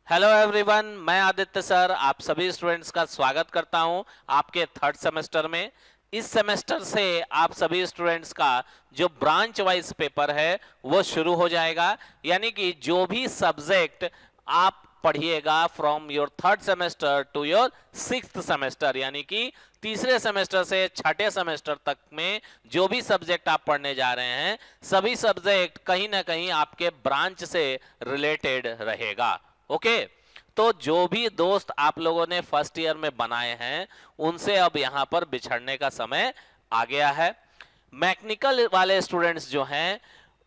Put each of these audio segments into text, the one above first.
Hello everyone, मैं Aditya sir आप सभी स्टूडेंट्स का स्वागत करता हूं आपके थर्ड सेमेस्टर में। इस सेमेस्टर से आप सभी स्टूडेंट्स का जो ब्रांच वाइज पेपर है वो शुरू हो जाएगा, यानी कि जो भी सब्जेक्ट आप पढ़िएगा from your third semester two your sixth semester, यानी कि तीसरे सेमेस्टर से छठे सेमेस्टर तक में जो भी सब्जेक्ट आप पढ़ने जा रहे हैं, सभी सब्जेक्ट कहीं ना कहीं आपके ब्रांच से रिलेटेड रहेगा। ओके तो जो भी दोस्त आप लोगों ने फर्स्ट ईयर में बनाए हैं उनसे अब यहां पर बिछड़ने का समय आ गया है। मैकेनिकल वाले स्टूडेंट्स जो हैं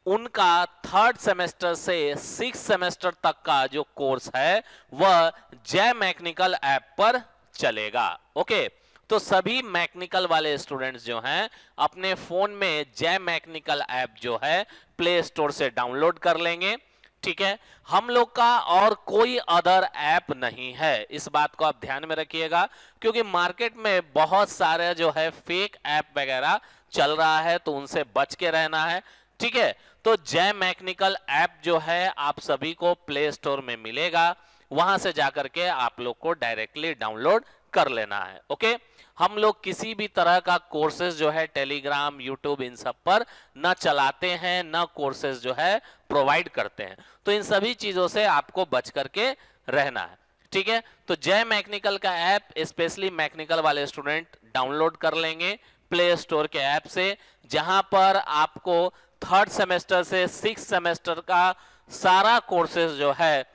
उनका थर्ड सेमेस्टर से सिक्स सेमेस्टर तक का जो कोर्स है वह जय मैकेनिकल ऐप पर चलेगा। ओके तो सभी मैकेनिकल वाले स्टूडेंट्स जो हैं अपने फोन में जय मैकेनिकल ऐप जो है प्ले स्टोर से डाउनलोड कर लेंगे। ठीक है, हम लोग का और कोई अदर ऐप नहीं है, इस बात को आप ध्यान में रखिएगा, क्योंकि मार्केट में बहुत सारे जो है फेक ऐप वगैरह चल रहा है, तो उनसे बच के रहना है। ठीक है, तो जय मैकेनिकल ऐप जो है आप सभी को प्ले स्टोर में मिलेगा, वहां से जाकर के आप लोग को डायरेक्टली डाउनलोड कर लेना है। ओके हम लोग किसी भी तरह का कोर्सेज जो है टेलीग्राम यूट्यूब इन सब पर न चलाते हैं, न कोर्सेज जो है प्रोवाइड करते हैं, तो इन सभी चीजों से आपको बच करके रहना है। ठीक है, तो जय मैकेनिकल का ऐप स्पेशली मैकेनिकल वाले स्टूडेंट डाउनलोड कर लेंगे प्ले स्टोर के ऐप से, जहां पर आपको थर्ड सेमेस्टर से सिक्स सेमेस्टर का सारा कोर्सेज जो है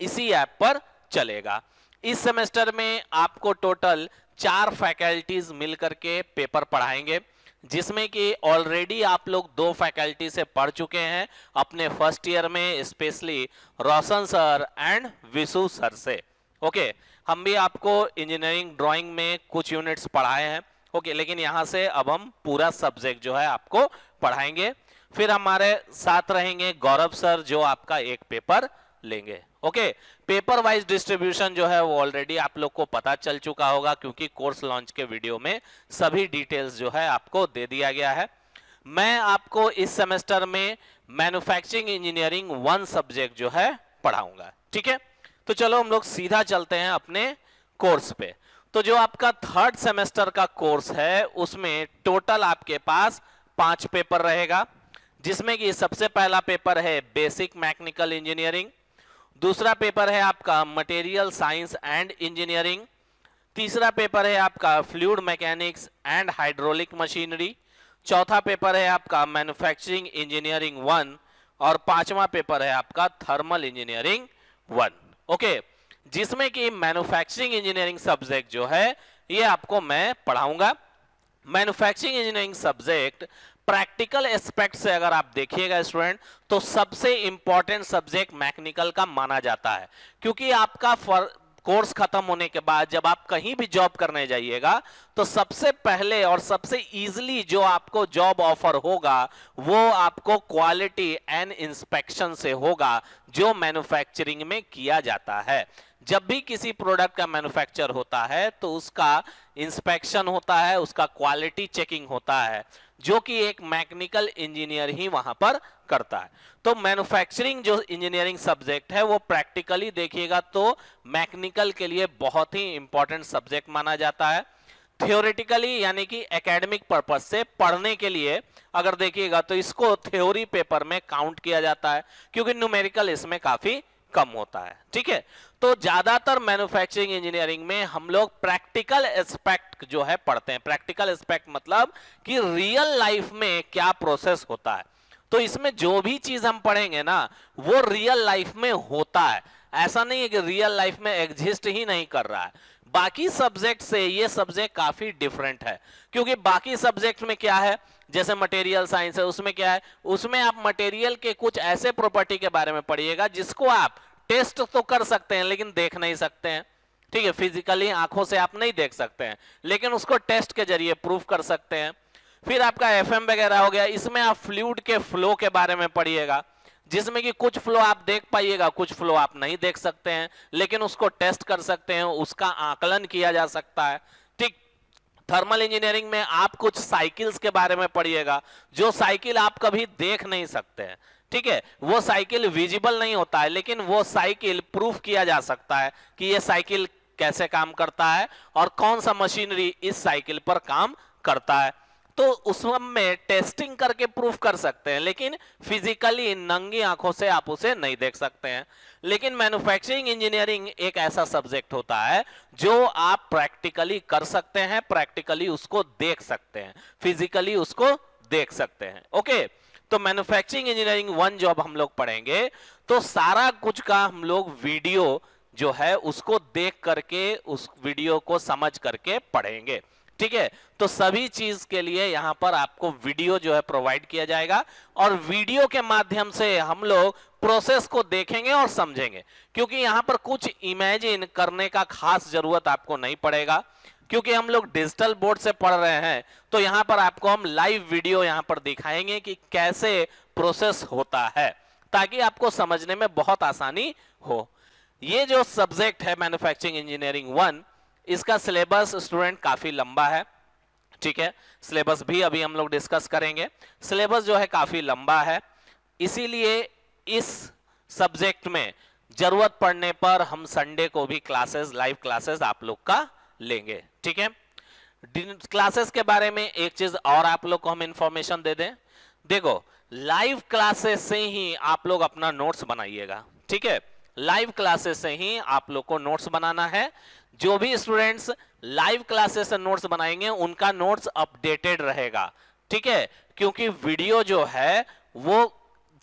इसी ऐप पर चलेगा। इस सेमेस्टर में आपको टोटल 4 फैकल्टीज मिलकर के पेपर पढ़ाएंगे, जिसमें कि ऑलरेडी आप लोग 2 फैकल्टी से पढ़ चुके हैं अपने फर्स्ट ईयर में, specially Roshan sir and Vishu sir से। ओके हम भी आपको इंजीनियरिंग ड्राइंग में कुछ यूनिट्स पढ़ाए हैं। ओके लेकिन यहां से अब हम पूरा सब्जेक्ट जो है आपको पढ़ाएंगे। फिर हमारे साथ रहेंगे गौरव सर जो आपका एक पेपर लेंगे। ओके पेपर वाइज डिस्ट्रीब्यूशन जो है वो ऑलरेडी आप लोग को पता चल चुका होगा, क्योंकि कोर्स लॉन्च के वीडियो में सभी डिटेल्स जो है आपको दे दिया गया है। मैं आपको इस सेमेस्टर में मैन्युफैक्चरिंग इंजीनियरिंग 1 सब्जेक्ट जो है पढ़ाऊंगा। ठीक है, तो चलो हम लोग सीधा चलते हैं अपने कोर्स पे। तो जो आपका थर्ड सेमेस्टर का कोर्स है उसमें टोटल आपके पास 5 पेपर रहेगा, जिसमें कि सबसे पहला पेपर है बेसिक मैकेनिकल इंजीनियरिंग, दूसरा पेपर है आपका मटेरियल साइंस एंड इंजीनियरिंग, तीसरा पेपर है आपका fluid mechanics and hydraulic machinery, चौथा पेपर है आपका मैन्युफैक्चरिंग इंजीनियरिंग 1 और पांचवा पेपर है आपका थर्मल इंजीनियरिंग 1। ओके जिसमें कि मैन्युफैक्चरिंग इंजीनियरिंग सब्जेक्ट जो है ये आपको मैं पढ़ाऊंगा। Manufacturing engineering subject practical aspect से अगर आप देखिएगा स्टूडेंट तो सबसे इंपॉर्टेंट सब्जेक्ट मैकेनिकल का माना जाता है, क्योंकि आपका कोर्स खत्म होने के बाद जब आप कहीं भी जॉब करने जाइएगा तो सबसे पहले और सबसे इजीली जो आपको जॉब ऑफर होगा वो आपको क्वालिटी एंड इंस्पेक्शन से होगा, जो मैन्युफैक्चरिंग में किया जाता है। जब भी किसी प्रोडक्ट का मैन्युफैक्चर होता है तो उसका इंस्पेक्शन होता है, उसका क्वालिटी चेकिंग होता है, जो कि एक मैकेनिकल इंजीनियर ही वहां पर करता है। तो मैन्युफैक्चरिंग जो इंजीनियरिंग सब्जेक्ट है वो प्रैक्टिकली देखिएगा तो मैकेनिकल के लिए बहुत ही इंपॉर्टेंट सब्जेक्ट माना जाता है। थियोरेटिकली यानी कि एकेडमिक पर्पस से पढ़ने के लिए अगर देखिएगा तो इसको थ्योरी पेपर में काउंट किया जाता है, क्योंकि न्यूमेरिकल इसमें काफी कम होता है। ठीक है, तो ज्यादातर मैन्युफैक्चरिंग इंजीनियरिंग में हम लोग प्रैक्टिकल एस्पेक्ट जो है पढ़ते हैं। प्रैक्टिकल एस्पेक्ट मतलब कि रियल लाइफ में क्या प्रोसेस होता है, तो इसमें जो भी चीज हम पढ़ेंगे ना वो रियल लाइफ में होता है, ऐसा नहीं है कि रियल लाइफ में एग्जिस्ट ही नहीं कर रहा है। बाकी सब्जेक्ट से ये सब्जेक्ट काफी डिफरेंट है, क्योंकि बाकी सब्जेक्ट में क्या है, जैसे मटेरियल साइंस है उसमें क्या है, उसमें आप मटेरियल के कुछ ऐसे प्रॉपर्टी के बारे में पढ़िएगा जिसको आप टेस्ट तो कर सकते हैं लेकिन देख नहीं सकते हैं। ठीक है, फिजिकली आंखों से आप नहीं देख सकते हैं लेकिन उसको टेस्ट के जरिए प्रूफ कर सकते हैं। फिर आपका एफएम वगैरह हो गया, इसमें आप फ्लूइड के फ्लो के बारे में पढ़िएगा, जिसमें कि कुछ फ्लो आप देख पाइएगा कुछ फ्लो आप नहीं देख सकते हैं, लेकिन उसको टेस्ट कर सकते हैं, उसका आकलन किया जा सकता है। ठीक, थर्मल इंजीनियरिंग में आप कुछ साइकिल्स के बारे में पढ़िएगा, जो साइकिल आप कभी देख नहीं सकते हैं ठीक है, वो साइकिल विजिबल नहीं होता है, लेकिन वो साइकिल प्रूफ किया जा सकता है कि ये साइकिल कैसे काम करता है और कौन सा मशीनरी इस साइकिल पर काम करता है। तो उसमें टेस्टिंग करके प्रूफ कर सकते हैं, लेकिन फिजिकली नंगी आंखों से आप उसे नहीं देख सकते हैं। लेकिन मैन्युफैक्चरिंग इंजीनियरिंग एक ऐसा सब्जेक्ट होता है जो आप प्रैक्टिकली कर सकते हैं, प्रैक्टिकली उसको देख सकते हैं, फिजिकली उसको देख सकते हैं। ओके, तो मैन्युफैक्चरिंग इंजीनियरिंग 1 जब हम लोग पढ़ेंगे तो सारा कुछ का हम लोग वीडियो जो है उसको देख करके, उस वीडियो को समझ करके पढ़ेंगे। ठीक है, तो सभी चीज के लिए यहां पर आपको वीडियो जो है प्रोवाइड किया जाएगा और वीडियो के माध्यम से हम लोग प्रोसेस को देखेंगे और समझेंगे, क्योंकि यहां पर कुछ इमेजिन करने का खास जरूरत आपको नहीं पड़ेगा, क्योंकि हम लोग डिजिटल बोर्ड से पढ़ रहे हैं। तो यहां पर आपको हम लाइव वीडियो यहां पर दिखाएंगे कि कैसे प्रोसेस होता है, ताकि आपको समझने में बहुत आसानी हो। ये जो सब्जेक्ट है मैन्युफैक्चरिंग इंजीनियरिंग 1, इसका सिलेबस स्टूडेंट काफी लंबा है। ठीक है, सिलेबस भी अभी हम लोग डिस्कस करेंगे। सिलेबस जो है काफी लंबा है, इसीलिए इस सब्जेक्ट में जरूरत पड़ने पर हम संडे को भी क्लासेस, लाइव क्लासेस आप लोग का लेंगे। ठीक है, क्लासेस के बारे में एक चीज और आप लोग को हम इंफॉर्मेशन दे दें। देखो, लाइव क्लासेस से ही आप लोग अपना नोट्स बनाइएगा। ठीक है, लाइव क्लासेस से ही आप लोग को नोट्स बनाना है। जो भी स्टूडेंट्स लाइव क्लासेस से नोट्स बनाएंगे उनका नोट्स अपडेटेड रहेगा। ठीक है, क्योंकि वीडियो जो है वो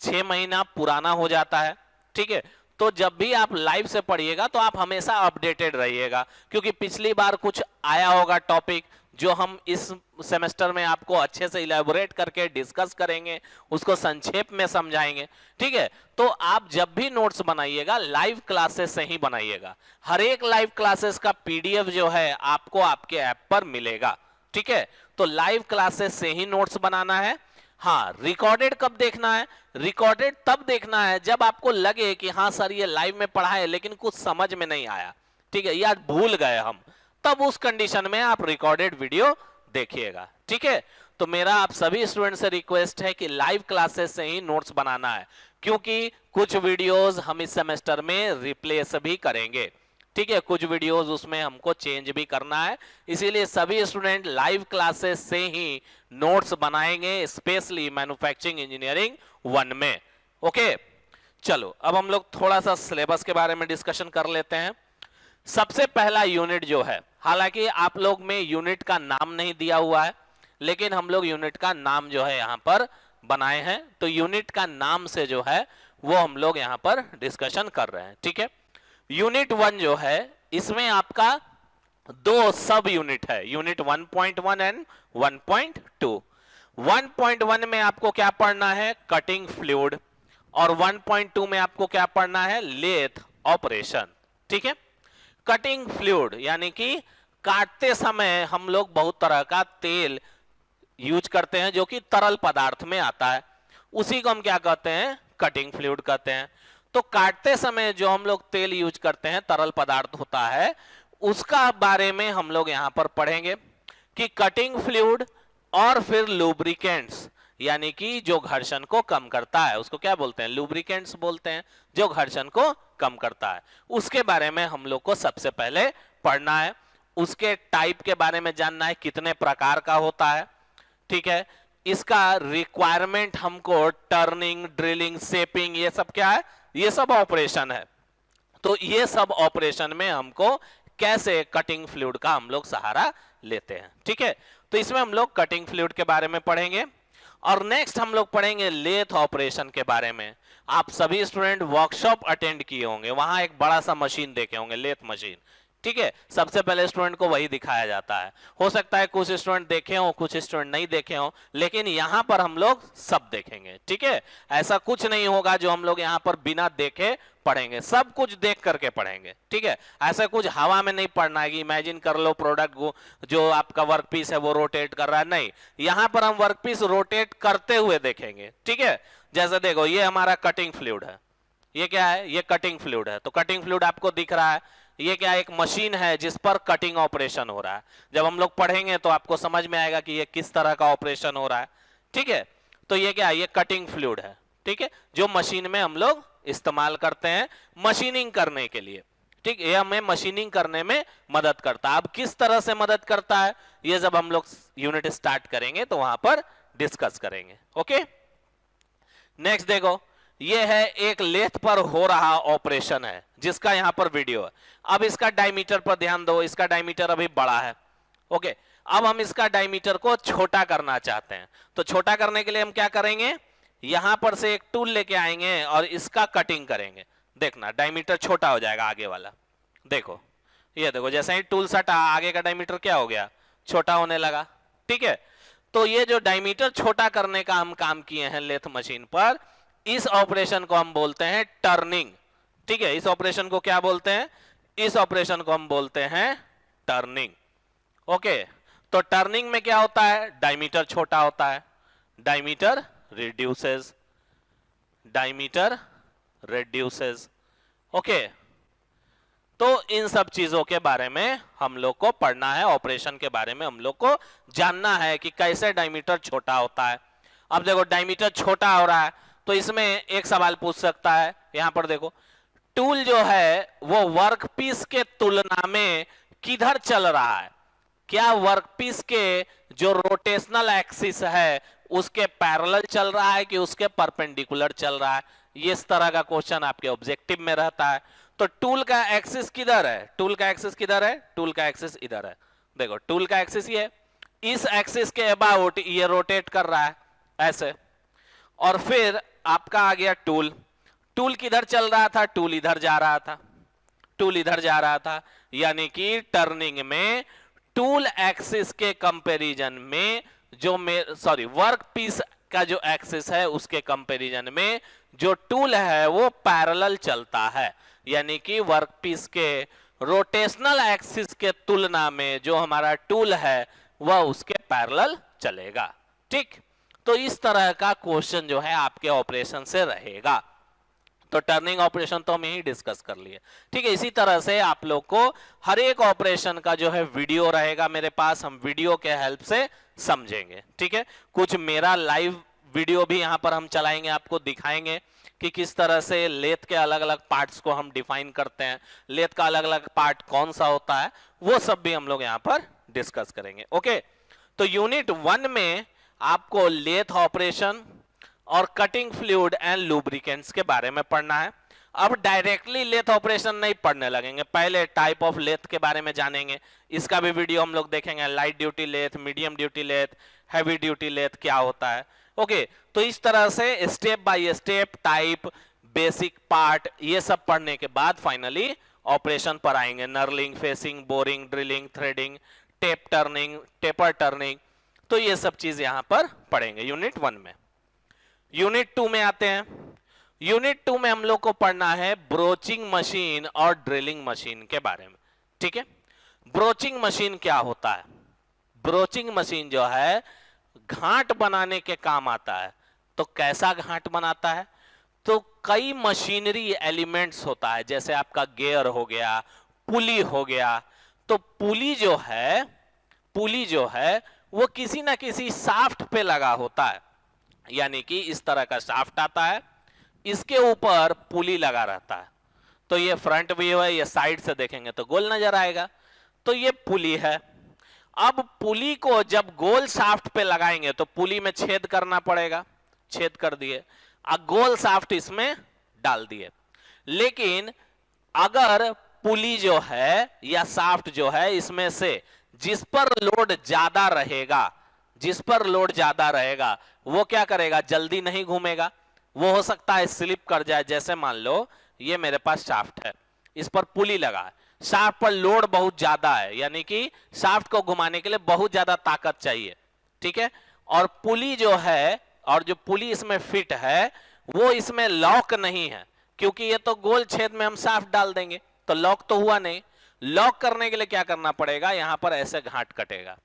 6 महीना पुराना हो जाता है। ठीक है, तो जब भी आप लाइव से पढ़िएगा तो आप हमेशा अपडेटेड रहिएगा, क्योंकि पिछली बार कुछ आया होगा टॉपिक जो हम इस सेमेस्टर में आपको अच्छे से इलैबोरेट करके डिस्कस करेंगे, उसको संक्षेप में समझाएंगे। ठीक है, तो आप जब भी नोट्स बनाइएगा लाइव क्लासेस से ही बनाइएगा। हर एक लाइव क्लासेस का पीडीएफ जो है आपको आपके ऐप पर मिलेगा। ठीक है, तो लाइव क्लासेस से ही नोट्स बनाना है। हाँ, रिकॉर्डेड कब देखना है? रिकॉर्डेड तब देखना है जब आपको लगे कि हाँ सर ये लाइव में पढ़ा है लेकिन कुछ समझ में नहीं आया, ठीक है, या भूल गए हम, तब उस कंडीशन में आप रिकॉर्डेड वीडियो देखिएगा। ठीक है, तो मेरा आप सभी स्टूडेंट से रिक्वेस्ट है कि लाइव क्लासेस से ही नोट्स बनाना है, क्योंकि कुछ वीडियोस हम इस सेमेस्टर में रिप्लेस भी करेंगे। ठीक है, कुछ वीडियोस उसमें हमको चेंज भी करना है, इसीलिए सभी स्टूडेंट लाइव क्लासेस से ही नोट्स बनाएंगे, स्पेशली मैन्युफैक्चरिंग इंजीनियरिंग 1 में। ओके, चलो अब हम लोग थोड़ा सा सिलेबस के बारे में डिस्कशन कर लेते हैं। सबसे पहला यूनिट जो है, हालांकि आप लोग में यूनिट का नाम नहीं दिया हुआ है, लेकिन हम लोग यूनिट का नाम जो है यहां पर बनाए हैं, तो यूनिट का नाम से जो है वो हम लोग यहां पर डिस्कशन कर रहे हैं। ठीक है, यूनिट 1 जो है इसमें आपका 2 सब यूनिट है, यूनिट 1.1 एंड 1.2। 1.1 में आपको क्या पढ़ना है? कटिंग फ्लूइड, और 1.2 में आपको क्या पढ़ना है? Lathe operation. ठीक है, कटिंग फ्लूइड यानी कि काटते समय हम लोग बहुत तरह का तेल यूज करते हैं जो कि तरल पदार्थ में आता है, उसी को हम क्या कहते हैं? कटिंग फ्लूइड कहते हैं। तो काटते समय जो हम लोग तेल यूज करते हैं, तरल पदार्थ होता है, उसका बारे में हम लोग यहां पर पढ़ेंगे कि कटिंग फ्लूइड और फिर लुब्रिकेंट्स, यानी कि जो घर्षण को कम करता है उसको क्या बोलते हैं? लुब्रिकेंट्स बोलते हैं, जो घर्षण को कम करता है, उसके बारे में हम लोग को सबसे पहले पढ़ना है। उसके टाइप के बारे में जानना है, कितने प्रकार का होता है। ठीक है, इसका रिक्वायरमेंट हमको टर्निंग, ड्रिलिंग, शेपिंग, ये सब क्या है? ये सब ऑपरेशन है। तो ये सब ऑपरेशन में हमको कैसे कटिंग फ्लूइड का हम लोग सहारा लेते हैं। ठीक है, तो इसमें हम लोग कटिंग फ्लूइड के बारे में पढ़ेंगे, और नेक्स्ट हम लोग पढ़ेंगे लेथ ऑपरेशन के बारे में। आप सभी स्टूडेंट वर्कशॉप अटेंड किए होंगे, वहां एक बड़ा सा मशीन देखे होंगे, लेथ मशीन। ठीक है, सबसे पहले स्टूडेंट को वही दिखाया जाता है। हो सकता है कुछ स्टूडेंट देखे हो, कुछ स्टूडेंट नहीं देखे हो, लेकिन यहां पर हम लोग सब देखेंगे। ठीक है, ऐसा कुछ नहीं होगा जो हम लोग यहां पर बिना देखे पढ़ेंगे, सब कुछ देख करके पढ़ेंगे। ठीक है, ऐसा कुछ हवा में नहीं पढ़ना है कि इमेजिन कर लो प्रोडक्ट को, जो आपका वर्कपीस है वो रोटेट कर रहा है, नहीं, यहां पर हम वर्कपीस रोटेट करते हुए देखेंगे। ठीक है, जैसे देखो ये हमारा कटिंग फ्लूइड है, ये क्या है? ये कटिंग फ्लूइड है। तो कटिंग फ्लूइड आपको दिख रहा है, ये क्या? एक मशीन है जिस पर कटिंग ऑपरेशन हो रहा है। जब हम लोग पढ़ेंगे तो आपको समझ में आएगा कि ये किस तरह का ऑपरेशन हो रहा है। ठीक है, तो ये क्या है? ये कटिंग फ्लूइड है। ठीक है, जो मशीन में हम लोग इस्तेमाल करते हैं मशीनिंग करने के लिए। ठीक, ये हमें मशीनिंग करने में मदद करता है। अब किस तरह से मदद करता है ये जब हम लोग यूनिट स्टार्ट करेंगे तो वहां पर डिस्कस करेंगे। ओके, नेक्स्ट देखो, ये है एक लेथ पर हो रहा ऑपरेशन है जिसका यहां पर वीडियो है। अब इसका डायमीटर पर ध्यान दो, इसका डायमीटर अभी बड़ा है। ओके, अब हम इसका डायमीटर को छोटा करना चाहते हैं, तो छोटा करने के लिए हम क्या करेंगे, यहां पर से एक टूल लेके आएंगे और इसका कटिंग करेंगे। देखना डायमीटर छोटा हो जाएगा आगे वाला। देखो, ये देखो, जैसे ही टूल सटा आगे का डायमीटर क्या हो गया, छोटा होने लगा। ठीक है, तो ये जो डायमीटर छोटा करने का हम काम किए हैं लेथ मशीन पर, इस ऑपरेशन को हम बोलते हैं टर्निंग। ठीक है, इस ऑपरेशन को क्या बोलते हैं, इस ऑपरेशन को हम बोलते हैं टर्निंग। ओके, तो टर्निंग में क्या होता है, डायमीटर छोटा होता है, diameter reduces, diameter reduces. Okay, तो इन सब चीजों के बारे में हम लोग को पढ़ना है, ऑपरेशन के बारे में हम लोग को जानना है कि कैसे डायमीटर छोटा होता है। अब देखो डायमीटर छोटा हो रहा है तो इसमें एक सवाल पूछ सकता है, यहां पर देखो, टूल जो है वो वर्कपीस के तुलना में किधर चल रहा है, क्या वर्कपीस के जो रोटेशनल एक्सिस है उसके पैरेलल चल रहा है कि उसके परपेंडिकुलर चल रहा है। ये इस तरह का क्वेश्चन आपके ऑब्जेक्टिव में रहता है। तो टूल का एक्सिस किधर है, टूल का एक्सिस किधर है, टूल का एक्सिस इधर है। देखो टूल का एक्सिस ये, इस एक्सिस के अबाउट ये रोटेट कर रहा है ऐसे, और फिर आपका आ गया टूल। टूल किधर चल रहा था, टूल इधर जा रहा था, टूल इधर जा रहा था, यानी कि टर्निंग में टूल एक्सिस के कंपैरिजन में जो वर्क पीस का जो एक्सिस है उसके कंपैरिजन में जो टूल है वो पैरेलल चलता है, यानी कि वर्कपीस के रोटेशनल एक्सिस के तुलना में जो हमारा टूल है वह उसके पैरेलल चलेगा। ठीक, तो इस तरह का क्वेश्चन जो है आपके ऑपरेशन से रहेगा। तो टर्निंग ऑपरेशन तो हम यही डिस्कस कर लिए। ठीक है, इसी तरह से आप लोग को हर एक ऑपरेशन का जो है वीडियो रहेगा मेरे पास, हम वीडियो के हेल्प से समझेंगे। ठीक है, कुछ मेरा लाइव वीडियो भी यहां पर हम चलाएंगे, आपको दिखाएंगे कि किस तरह से लेथ के अलग अलग पार्ट्स को हम डिफाइन करते हैं, लेथ का अलग अलग पार्ट कौन सा होता है, वो सब भी हम लोग यहां पर डिस्कस करेंगे। ओके, तो यूनिट 1 में आपको लेथ ऑपरेशन और कटिंग फ्लूइड एंड लुब्रिकेंट्स के बारे में पढ़ना है। अब डायरेक्टली लेथ ऑपरेशन नहीं पढ़ने लगेंगे, पहले टाइप ऑफ लेथ के बारे में जानेंगे, इसका भी वीडियो हम लोग देखेंगे, light duty lathe, medium duty lathe, heavy duty lathe क्या होता है। ओके, तो इस तरह से step by step type, basic part, ये सब पढ़ने के बाद फाइनली ऑपरेशन पर आएंगे, knurling, facing, boring, drilling, threading, taper turning, taper turning, तो ये सब चीज यहां पर पढ़ेंगे यूनिट 1 में। यूनिट 2 में आते हैं। यूनिट 2 में हम लोग को पढ़ना है ब्रोचिंग मशीन और ड्रिलिंग मशीन के बारे में। ठीक है, ब्रोचिंग मशीन क्या होता है, ब्रोचिंग मशीन जो है घाट बनाने के काम आता है। तो कैसा घाट बनाता है, तो कई मशीनरी एलिमेंट्स होता है, जैसे आपका गियर हो गया, पुली हो गया। तो पुली जो है वो किसी ना किसी शाफ्ट पे लगा होता है, यानी कि इस तरह का शाफ्ट आता है, इसके ऊपर पुली लगा रहता है। तो ये फ्रंट व्यू है, ये साइड से देखेंगे तो गोल नजर आएगा, तो ये पुली है। अब पुली को जब गोल शाफ्ट पे लगाएंगे तो पुली में छेद करना पड़ेगा, छेद कर दिए, अब गोल शाफ्ट इसमें डाल दिए। लेकिन अगर पुली जो है या शाफ्ट जो है इसमें से जिस पर लोड ज्यादा रहेगा वो क्या करेगा, जल्दी नहीं घूमेगा, वो हो सकता है स्लिप कर जाए। जैसे मान लो ये मेरे पास शाफ्ट है, इस पर पुली लगा है, शाफ्ट पर लोड बहुत ज्यादा है, यानी कि शाफ्ट को घुमाने के लिए बहुत ज्यादा ताकत चाहिए। ठीक है, और पुली जो है, और जो पुली इसमें फिट है वो इसमें लॉक नहीं है, क्योंकि ये तो गोल छेद में हम शाफ्ट डाल देंगे तो लॉक तो हुआ नहीं। लॉक करने के लिए क्या करना पड़ेगा, यहां पर ऐसे घाट कटेगा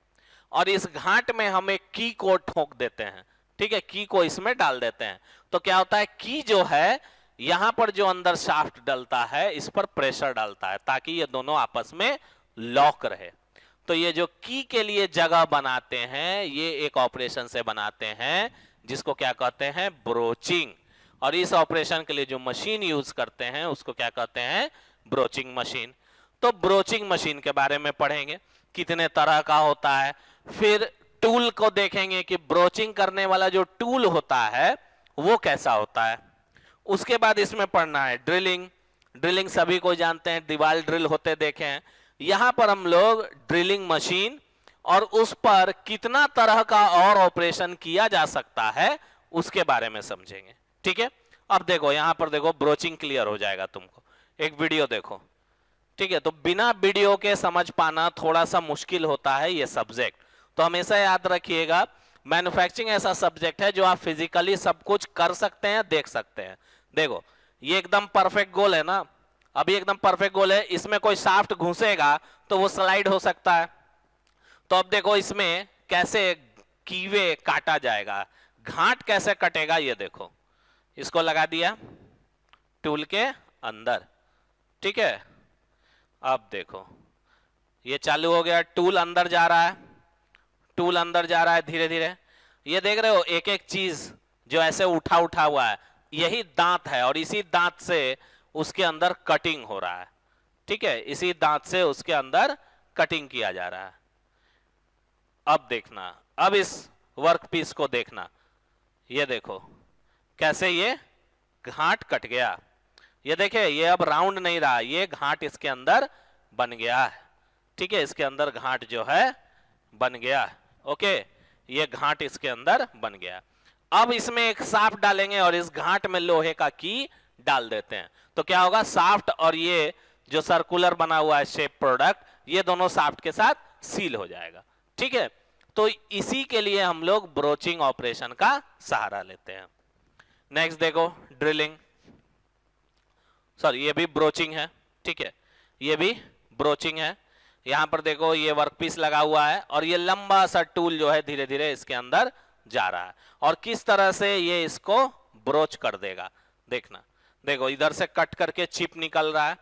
और इस घाट में हम एक की को ठोक देते हैं। ठीक है, की को इसमें डाल देते हैं तो क्या होता है, की जो है यहां पर जो अंदर शाफ्ट डलता है इस पर प्रेशर डालता है ताकि ये दोनों आपस में लॉक रहे। तो ये जो की के लिए जगह बनाते हैं ये एक ऑपरेशन से बनाते हैं जिसको क्या कहते हैं, ब्रोचिंग। और इस ऑपरेशन के लिए जो मशीन यूज करते हैं उसको क्या कहते हैं, ब्रोचिंग मशीन। तो ब्रोचिंग मशीन के बारे में पढ़ेंगे, कितने तरह का होता है। फिर टूल को देखेंगे कि ब्रोचिंग करने वाला जो टूल होता है वो कैसा होता है। उसके बाद इसमें पढ़ना है ड्रिलिंग। ड्रिलिंग सभी को जानते हैं, दीवार ड्रिल होते देखे हैं। यहां पर हम लोग ड्रिलिंग मशीन और उस पर कितना तरह का और ऑपरेशन किया जा सकता है उसके बारे में समझेंगे। ठीक है, अब देखो यहां पर देखो, ब्रोचिंग क्लियर हो जाएगा तुमको। एक वीडियो देखो, ठीक है। तो बिना वीडियो के समझ पाना थोड़ा सा मुश्किल होता है ये सब्जेक्ट। तो हमेशा याद रखिएगा, मैन्युफैक्चरिंग ऐसा सब्जेक्ट है जो आप फिजिकली सब कुछ कर सकते हैं, देख सकते हैं। देखो ये एकदम परफेक्ट गोल है ना, अभी एकदम परफेक्ट गोल है, इसमें कोई शाफ्ट घुसेगा तो वो स्लाइड हो सकता है। तो अब देखो इसमें कैसे कीवे काटा जाएगा, घाट कैसे कटेगा, ये देखो। इसको लगा दिया टूल के अंदर, ठीक है। अब देखो ये चालू हो गया, टूल अंदर जा रहा है, टूल अंदर जा रहा है धीरे धीरे। ये देख रहे हो एक एक चीज जो ऐसे उठा उठा हुआ है, यही दांत है और इसी दांत से उसके अंदर कटिंग हो रहा है। ठीक है, इसी दांत से उसके अंदर कटिंग किया जा रहा है। अब देखना, अब इस वर्क पीस को देखना, ये देखो कैसे ये घाट कट गया। ये देखे ये अब राउंड नहीं रहा, ये घाट इसके अंदर बन गया है। ठीक है, इसके अंदर घाट जो है बन गया। ओके, ये घाट इसके अंदर बन गया। अब इसमें एक शाफ्ट डालेंगे और इस घाट में लोहे का की डाल देते हैं, तो क्या होगा, शाफ्ट और ये जो सर्कुलर बना हुआ है शेप प्रोडक्ट, ये दोनों शाफ्ट के साथ सील हो जाएगा। ठीक है, तो इसी के लिए हम लोग ब्रोचिंग ऑपरेशन का सहारा लेते हैं। नेक्स्ट देखो ड्रिलिंग, सॉरी ये भी ब्रोचिंग है। ठीक है, ये भी ब्रोचिंग है। यहां पर देखो ये वर्कपीस लगा हुआ है और ये लंबा सा टूल जो है धीरे धीरे इसके अंदर जा रहा है और किस तरह से ये इसको ब्रोच कर देगा देखना। देखो इधर से कट करके चिप निकल रहा है,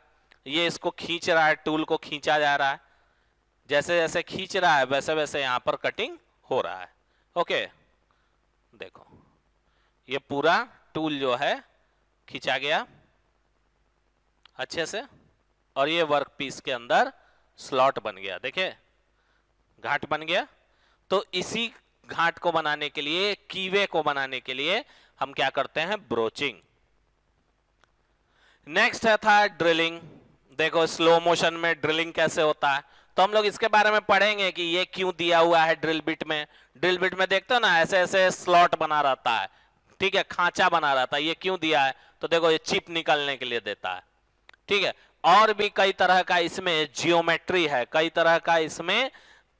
ये इसको खींच रहा है, टूल को खींचा जा रहा है। जैसे जैसे खींच रहा है वैसे वैसे यहां पर कटिंग हो रहा है। ओके, देखो ये पूरा टूल जो है खींचा गया अच्छे से और ये वर्कपीस के अंदर स्लॉट बन गया। देखे घाट बन गया। तो इसी घाट को बनाने के लिए, कीवे को बनाने के लिए हम क्या करते हैं, ब्रोचिंग। नेक्स्ट है था ड्रिलिंग। देखो स्लो मोशन में ड्रिलिंग कैसे होता है, तो हम लोग इसके बारे में पढ़ेंगे कि ये क्यों दिया हुआ है ड्रिल बिट में। ड्रिल बिट में देखते हो ना ऐसे ऐसे स्लॉट बना रहता है, ठीक है, खांचा बना रहता है। ये क्यों दिया है, तो देखो ये चिप निकलने के लिए देता है। ठीक है, और भी कई तरह का इसमें जियोमेट्री है, कई तरह का इसमें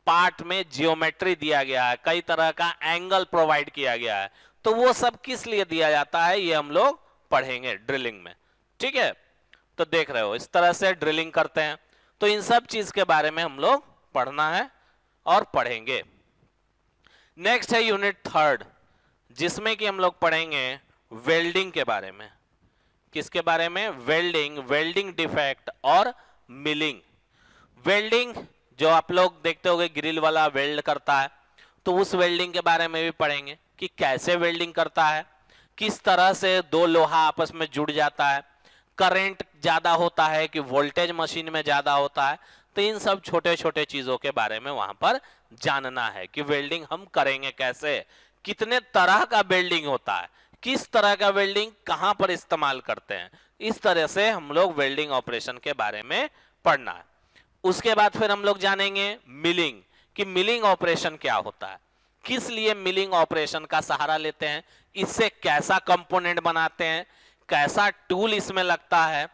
पार्ट में जियोमेट्री दिया गया है, कई तरह का एंगल प्रोवाइड किया गया है। तो वो सब किस लिए दिया जाता है ये हम लोग पढ़ेंगे ड्रिलिंग में। ठीक है, तो देख रहे हो इस तरह से ड्रिलिंग करते हैं। तो इन सब चीज के बारे में हम लोग पढ़ना है और पढ़ेंगे। नेक्स्ट है यूनिट थर्ड, जिसमें कि हम लोग पढ़ेंगे वेल्डिंग के बारे में। किसके बारे में, वेल्डिंग, वेल्डिंग डिफेक्ट और मिलिंग। वेल्डिंग जो आप लोग देखते होंगे ग्रिल वाला वेल्ड करता है, तो उस वेल्डिंग के बारे में भी पढ़ेंगे कि कैसे वेल्डिंग करता है, किस तरह से दो लोहा आपस में जुड़ जाता है, करंट ज्यादा होता है कि वोल्टेज मशीन में ज्यादा होता है। तो इन सब छोटे छोटे चीजों के बारे में वहां पर जानना है कि वेल्डिंग हम करेंगे कैसे, कितने तरह का वेल्डिंग होता है, किस तरह का वेल्डिंग कहां पर इस्तेमाल करते हैं। इस तरह से हम लोग वेल्डिंग ऑपरेशन के बारे में पढ़ना है। उसके बाद फिर हम लोग जानेंगे मिलिंग, कि मिलिंग ऑपरेशन क्या होता है, किस लिए मिलिंग ऑपरेशन का सहारा लेते हैं, इससे कैसा कंपोनेंट बनाते हैं, कैसा टूल इसमें लगता है,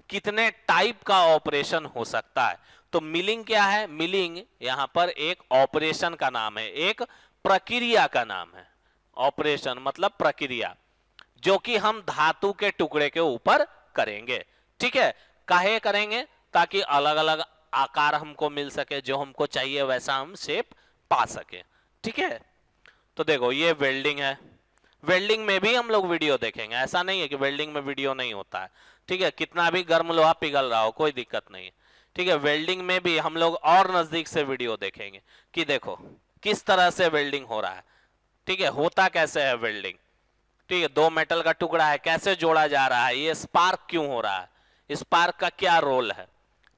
कितने टाइप का ऑपरेशन हो सकता है। तो मिलिंग क्या है, मिलिंग यहां पर एक ऑपरेशन का नाम है, एक प्रक्रिया का नाम है। ऑपरेशन मतलब प्रक्रिया, जो कि हम धातु के टुकड़े के ऊपर करेंगे। ठीक है, काहे करेंगे, ताकि अलग अलग आकार हमको मिल सके, जो हमको चाहिए वैसा हम शेप पा सके। ठीक है, तो देखो ये वेल्डिंग है। वेल्डिंग में भी हम लोग वीडियो देखेंगे, ऐसा नहीं है कि वेल्डिंग में वीडियो नहीं होता है। ठीक है, कितना भी गर्म लोहा पिघल रहा हो कोई दिक्कत नहीं है। ठीक है, वेल्डिंग में भी हम लोग और नजदीक से वीडियो देखेंगे कि देखो किस तरह से वेल्डिंग हो रहा है। ठीक है, होता कैसे है वेल्डिंग। ठीक ठीक है, दो मेटल का टुकड़ा है, कैसे जोड़ा जा रहा है, ये स्पार्क क्यों हो रहा है, स्पार्क का क्या रोल है।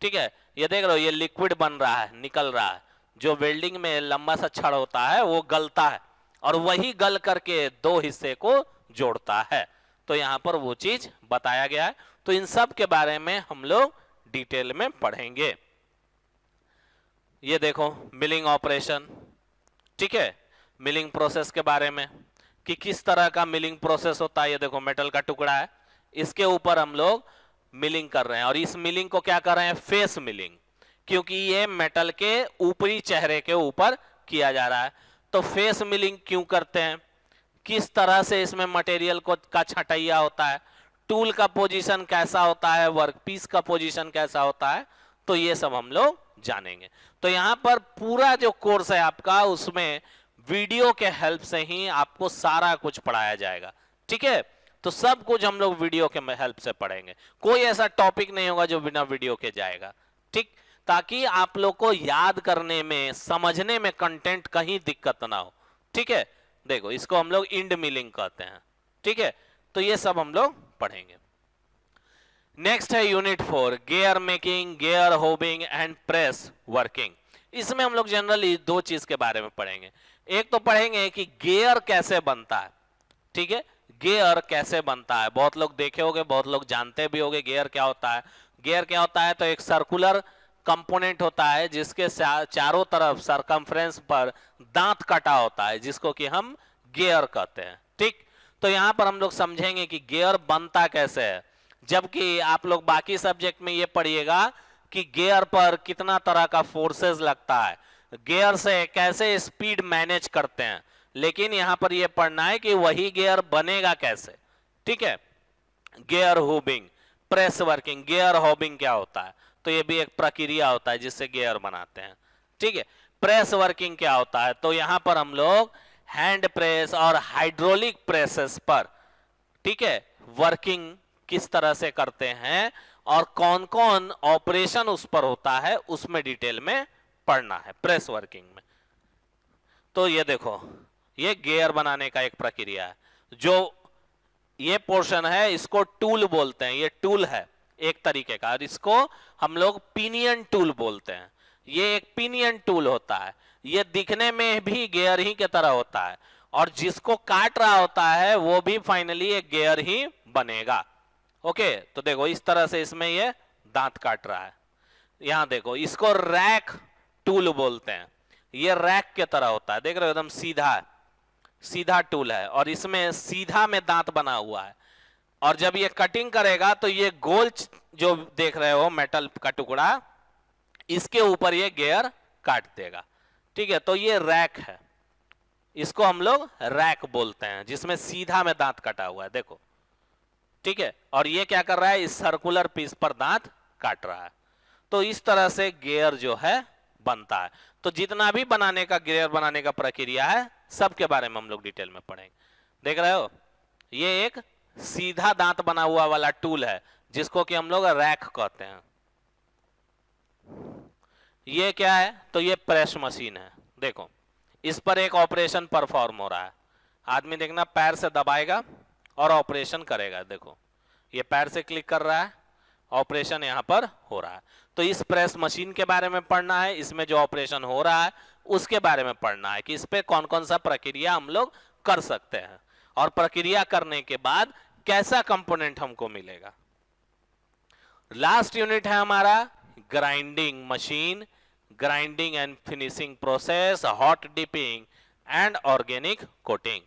ठीक है, ये देख लो, ये लिक्विड बन रहा है, निकल रहा है, जो वेल्डिंग में लंबा सा छड़ होता है वो गलता है और वही गल करके दो हिस्से को जोड़ता है। तो यहां पर वो चीज बताया गया है। तो इन सब के बारे में हम लोग डिटेल में पढ़ेंगे। ये देखो मिलिंग ऑपरेशन, ठीक है, मिलिंग प्रोसेस के बारे में कि किस तरह का मिलिंग प्रोसेस होता है। ये देखो मेटल का टुकड़ा है, इसके ऊपर हम लोग मिलिंग कर रहे हैं और इस मिलिंग को क्या कर रहे हैं, फेस मिलिंग, क्योंकि ये मेटल के ऊपरी चेहरे के ऊपर किया जा रहा है। तो फेस मिलिंग क्यों करते हैं, किस तरह से इसमें मटेरियल को का छटैया होता है, टूल का पोजीशन कैसा होता है, वर्कपीस का पोजीशन कैसा होता है, तो ये सब हम लोग जानेंगे। तो यहाँ पर पूरा जो कोर्स है आपका, उसमें वीडियो के हेल्प से ही आपको सारा कुछ पढ़ाया जाएगा। ठीक है, तो सब कुछ हम लोग वीडियो के हेल्प से पढ़ेंगे, कोई ऐसा टॉपिक नहीं होगा जो बिना वीडियो के जाएगा। ठीक, ताकि आप लोग को याद करने में, समझने में कंटेंट कहीं दिक्कत ना हो। ठीक है, देखो इसको हम लोग इंड मिलिंग कहते हैं। ठीक है, तो ये सब हम लोग पढ़ेंगे। नेक्स्ट है unit 4, gear making, gear hobbing and press working. इसमें हम लोग जनरली दो चीज के बारे में पढ़ेंगे। एक तो पढ़ेंगे कि गियर कैसे बनता है। ठीक है, गियर कैसे बनता है, बहुत लोग देखे होंगे, बहुत लोग जानते भी होंगे गियर क्या होता है। गियर क्या होता है, तो एक सर्कुलर कंपोनेंट होता है जिसके चारों तरफ सरकमफ्रेंस पर दांत कटा होता है, जिसको कि हम गियर कहते हैं। ठीक, तो यहां पर हम लोग समझेंगे कि गियर बनता कैसे है, जबकि आप लोग बाकी सब्जेक्ट में ये पढ़िएगा कि गियर पर कितना तरह का फोर्सेस लगता है, गियर से कैसे स्पीड मैनेज करते हैं, लेकिन यहां पर यह पढ़ना है कि वही गियर बनेगा कैसे। ठीक है, गियर होबिंग, प्रेस वर्किंग, गियर होबिंग क्या होता है, तो ये भी एक प्रक्रिया होता है जिससे गियर बनाते हैं। ठीक है, प्रेस वर्किंग क्या होता है, तो यहां पर हम लोग हैंड प्रेस और हाइड्रोलिक प्रेसेस पर, ठीक है, वर्किंग किस तरह से करते हैं और कौन कौन ऑपरेशन उस पर होता है, उसमें डिटेल में पढ़ना है प्रेस वर्किंग में। तो ये देखो, ये गियर बनाने का एक प्रक्रिया है। जो ये पोर्शन है इसको टूल बोलते हैं, ये टूल है एक तरीके का, और इसको हम लोग पिनियन टूल बोलते हैं। ये एक पिनियन टूल होता है, ये दिखने में भी गियर ही की तरह होता है और जिसको काट रहा होता है वो भी फाइनली एक गियर ही बनेगा। ओके, तो देखो इस तरह से इसमें ये दांत काट रहा है। यहां देखो, इसको रैक टूल बोलते हैं, ये रैक के तरह होता है, देख रहे हो एकदम सीधा सीधा टूल है और इसमें सीधा में दांत बना हुआ है। और जब ये कटिंग करेगा तो ये गोल जो देख रहे हो मेटल का टुकड़ा, इसके ऊपर ये गियर काट देगा। ठीक है, तो ये रैक है, इसको हम लोग रैक बोलते हैं, जिसमें सीधा में दांत कटा हुआ है, देखो। ठीक है, और ये क्या कर रहा है, इस सर्कुलर पीस पर दांत काट रहा है। तो इस तरह से गियर जो है बनता है। तो जितना भी बनाने का, गियर बनाने का प्रक्रिया है, सबके बारे में हम लोग डिटेल में पढ़ेंगे। देख रहे हो, ये एक सीधा दांत बना हुआ वाला टूल है जिसको कि हम लोग रैक कहते हैं। ये क्या है, तो ये प्रेस मशीन है। देखो इस पर एक ऑपरेशन परफॉर्म हो रहा है, आदमी देखना पैर से दबाएगा और ऑपरेशन करेगा। देखो ये पैर से क्लिक कर रहा है, ऑपरेशन यहां पर हो रहा है। तो इस प्रेस मशीन के बारे में पढ़ना है, इसमें जो ऑपरेशन हो रहा है उसके बारे में पढ़ना है कि इस पे कौन कौन सा प्रक्रिया हम लोग कर सकते हैं और प्रक्रिया करने के बाद कैसा कंपोनेंट हमको मिलेगा। लास्ट यूनिट है हमारा grinding machine, grinding and finishing process, hot dipping and organic coating.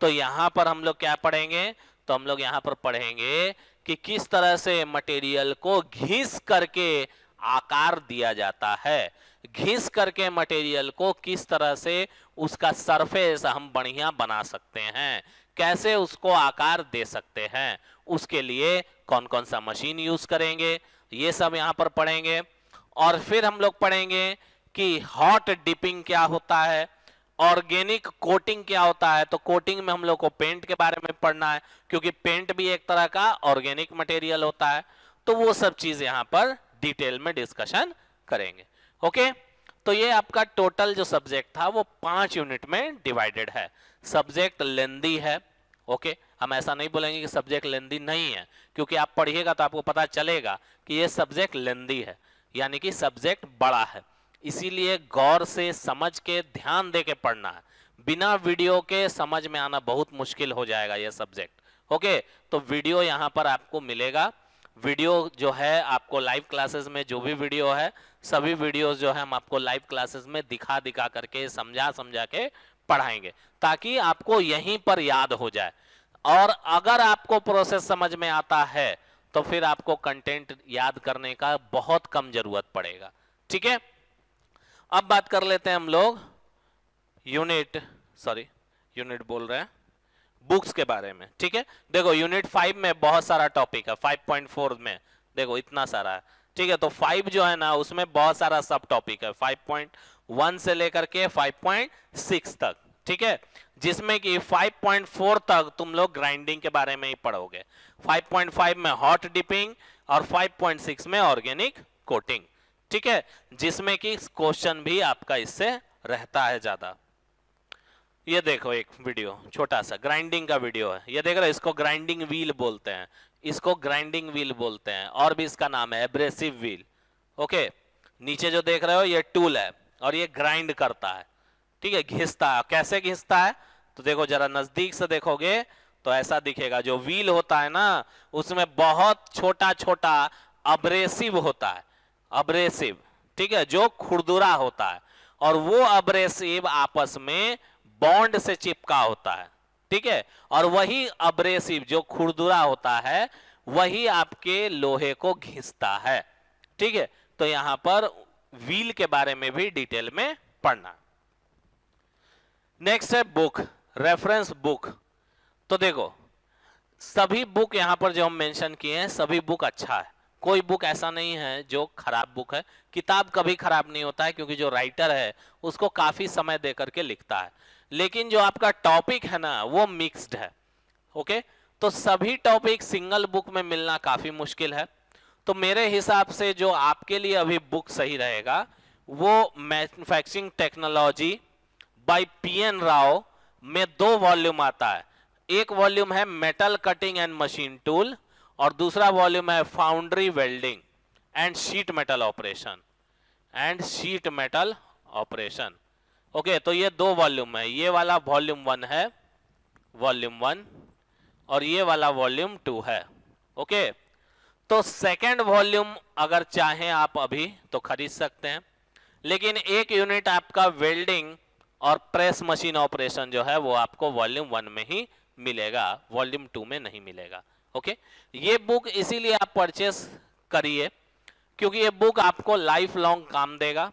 तो यहां पर हम लोग क्या पढ़ेंगे, तो हम लोग यहां पर पढ़ेंगे कि किस तरह से मटेरियल को घिस करके आकार दिया जाता है, घिस करके मटेरियल को किस तरह से उसका सरफेस हम बढ़िया बना सकते हैं, कैसे उसको आकार दे सकते हैं, उसके लिए कौन कौन सा मशीन यूज करेंगे, ये सब यहां पर पढ़ेंगे। और फिर हम लोग पढ़ेंगे कि हॉट डिपिंग क्या होता है, ऑर्गेनिक कोटिंग क्या होता है। तो कोटिंग में हम लोग को पेंट के बारे में पढ़ना है, क्योंकि पेंट भी एक तरह का ऑर्गेनिक मटेरियल होता है। तो वो सब चीज यहां पर डिटेल में डिस्कशन करेंगे। ओके, तो ये आपका टोटल जो सब्जेक्ट था वो 5 यूनिट में डिवाइडेड है। सब्जेक्ट लेंदी है, ओके, हम ऐसा नहीं बोलेंगे कि सब्जेक्ट लेंदी नहीं है, क्योंकि आप पढ़िएगा तो आपको पता चलेगा कि ये सब्जेक्ट लेंदी है, यानी कि सब्जेक्ट बड़ा है। इसीलिए गौर से समझ के ध्यान दे के पढ़ना है, बिना वीडियो के समझ में आना बहुत मुश्किल हो जाएगा ये सब्जेक्ट। ओके, तो वीडियो यहाँ पर आपको मिलेगा। वीडियो जो है आपको लाइव क्लासेस में जो भी वीडियो है, सभी वीडियोस जो है हम आपको लाइव क्लासेस में दिखा दिखा करके समझा समझा के पढ़ाएंगे, ताकि आपको यहीं पर याद हो जाए। और अगर आपको प्रोसेस समझ में आता है तो फिर आपको कंटेंट याद करने का बहुत कम जरूरत पड़ेगा। ठीक है, अब बात कर लेते हैं हम लोग यूनिट बोल रहे हैं बुक्स के बारे में। ठीक है, देखो यूनिट 5 में बहुत सारा टॉपिक है, 5.4 में देखो इतना सारा है। ठीक है, तो 5 जो है ना उसमें बहुत सारा सब टॉपिक है, 5.1 से लेकर के 5.6 तक। ठीक है, जिसमें कि 5.4 तक तुम लोग ग्राइंडिंग के बारे में ही पढ़ोगे, 5.5 में हॉट डिपिंग और 5.6 में ऑर्गेनिक कोटिंग। ठीक है, जिसमें कि क्वेश्चन भी आपका इससे रहता है ज्यादा। ये देखो एक वीडियो छोटा सा ग्राइंडिंग का वीडियो है, ये देख रहे हो, इसको ग्राइंडिंग व्हील बोलते हैं, इसको ग्राइंडिंग व्हील बोलते हैं, और भी इसका नाम है एब्रेसिव व्हील। ओके, नीचे जो देख रहे हो ये टूल है और ये ग्राइंड करता है। ठीक है, घिसता है। कैसे घिसता है तो देखो जरा नजदीक से देखोगे तो ऐसा दिखेगा, जो व्हील होता है ना उसमें बहुत छोटा छोटा अब्रेसिव होता है, अब्रेसिव। ठीक है, जो खुरदुरा होता है, और वो अब्रेसिव आपस में बॉन्ड से चिपका होता है। ठीक है, और वही अब्रेसिव जो खुरदुरा होता है वही आपके लोहे को घिसता है। ठीक है, तो यहां पर व्हील के बारे में भी डिटेल में पढ़ना। नेक्स्ट है बुक, रेफरेंस बुक। तो देखो सभी बुक यहां पर जो हम मेंशन किए हैं सभी बुक अच्छा है, कोई बुक ऐसा नहीं है जो खराब बुक है। किताब कभी खराब नहीं होता है, क्योंकि जो राइटर है उसको काफी समय दे करके लिखता है, लेकिन जो आपका टॉपिक है ना वो मिक्स्ड है। ओके, तो सभी टॉपिक सिंगल बुक में मिलना काफी मुश्किल है। तो मेरे हिसाब से जो आपके लिए अभी बुक सही रहेगा वो manufacturing technology by PN Rao में 2 वॉल्यूम आता है। एक वॉल्यूम है metal cutting and machine tool, और दूसरा वॉल्यूम है foundry welding and sheet metal operation. Okay, तो ये 2 वॉल्यूम है, ये वाला वॉल्यूम 1 है, वॉल्यूम 1, और ये वाला वॉल्यूम 2 है। ओके, तो सेकेंड वॉल्यूम अगर चाहें आप अभी तो खरीद सकते हैं, लेकिन एक यूनिट आपका वेल्डिंग और प्रेस मशीन ऑपरेशन जो है वो आपको वॉल्यूम 1 में ही मिलेगा, वॉल्यूम 2 में नहीं मिलेगा। ओके, ये बुक इसीलिए आप परचेस करिए क्योंकि ये बुक आपको लाइफ लॉन्ग काम देगा।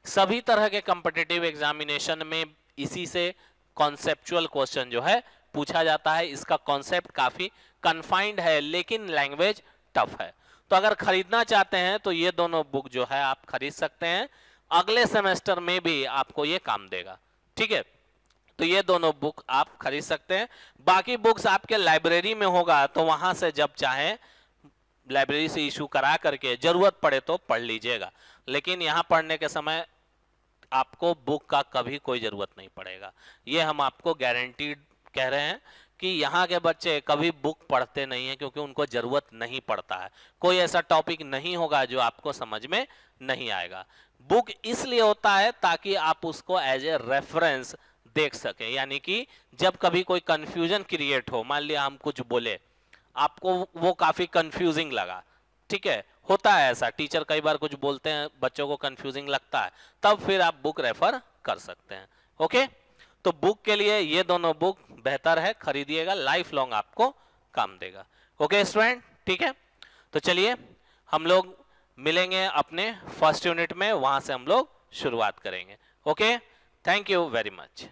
सभी तरह के कॉम्पिटिटिव एग्जामिनेशन में इसी से कॉन्सेप्चुअल क्वेश्चन जो है पूछा जाता है। इसका कॉन्सेप्ट काफी कन्फाइंड है, लेकिन लैंग्वेज टफ है। तो अगर खरीदना चाहते हैं तो ये दोनों बुक जो है आप खरीद सकते हैं, अगले सेमेस्टर में भी आपको ये काम देगा। ठीक है, तो ये दोनों बुक आप खरीद सकते हैं। बाकी बुक्स आपके लाइब्रेरी में होगा, तो वहां से जब चाहें लाइब्रेरी से इशू करा करके जरूरत पड़े तो पढ़ लीजिएगा, लेकिन यहाँ पढ़ने के समय आपको बुक का कभी कोई जरूरत नहीं पड़ेगा। ये हम आपको गारंटीड कह रहे हैं कि यहाँ के बच्चे कभी बुक पढ़ते नहीं है, क्योंकि उनको जरूरत नहीं पड़ता है। कोई ऐसा टॉपिक नहीं होगा जो आपको समझ में नहीं आएगा। बुक इसलिए होता है ताकि आप उसको एज ए रेफरेंस देख सके, यानी कि जब कभी कोई कंफ्यूजन क्रिएट हो, मान लिया हम कुछ बोले आपको वो काफी कंफ्यूजिंग लगा, ठीक है, होता है ऐसा, टीचर कई बार कुछ बोलते हैं बच्चों को कंफ्यूजिंग लगता है, तब फिर आप बुक रेफर कर सकते हैं। ओके, तो बुक के लिए ये दोनों बुक बेहतर है, खरीदिएगा, लाइफ लॉन्ग आपको काम देगा। ओके स्टूडेंट, ठीक है, तो चलिए हम लोग मिलेंगे अपने फर्स्ट यूनिट में, वहां से हम लोग शुरुआत करेंगे। Okay, thank you very much.